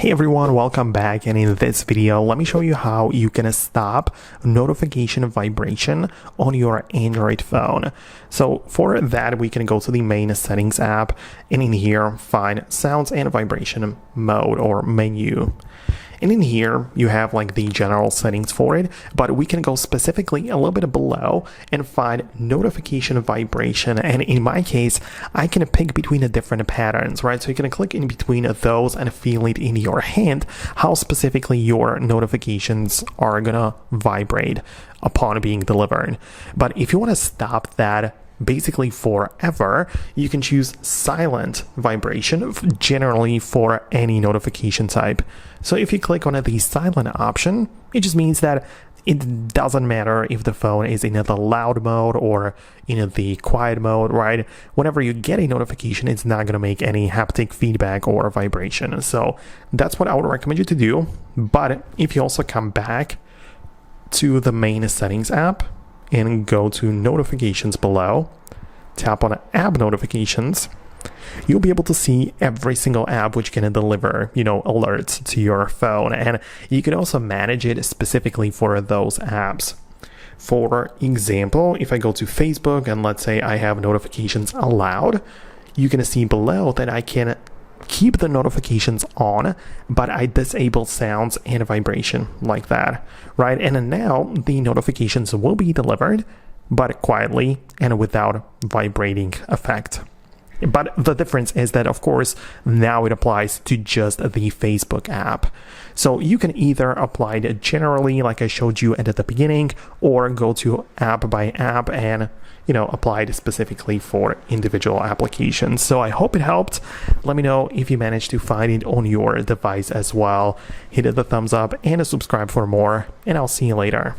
Hey everyone, welcome back, and in this video let me show you how you can stop notification vibration on your Android phone. So for that we can go to the main settings app, and in here find sounds and vibration mode or menu. And in here you have like the general settings for it, but we can go specifically a little bit below and find notification vibration. And in my case, I can pick between the different patterns, right? So you can click in between those and feel it in your hand, how specifically your notifications are gonna vibrate upon being delivered. But if you want to stop that basically forever, you can choose silent vibration generally for any notification type. So if you click on the silent option, it just means that it doesn't matter if the phone is in the loud mode or in the quiet mode, right? Whenever you get a notification, it's not going to make any haptic feedback or vibration. So that's what I would recommend you to do. But if you also come back to the main settings app and go to notifications below, tap on app notifications, you'll be able to see every single app which can deliver, alerts to your phone. And you can also manage it specifically for those apps. For example, if I go to Facebook and let's say I have notifications allowed, you can see below that I can keep the notifications on, but I disable sounds and vibration like that, right? And then now the notifications will be delivered, but quietly and without vibrating effect. But the difference is that, of course, now it applies to just the Facebook app. So you can either apply it generally, like I showed you at the beginning, or go to app by app and, apply it specifically for individual applications. So I hope it helped. Let me know if you managed to find it on your device as well. Hit the thumbs up and subscribe for more, and I'll see you later.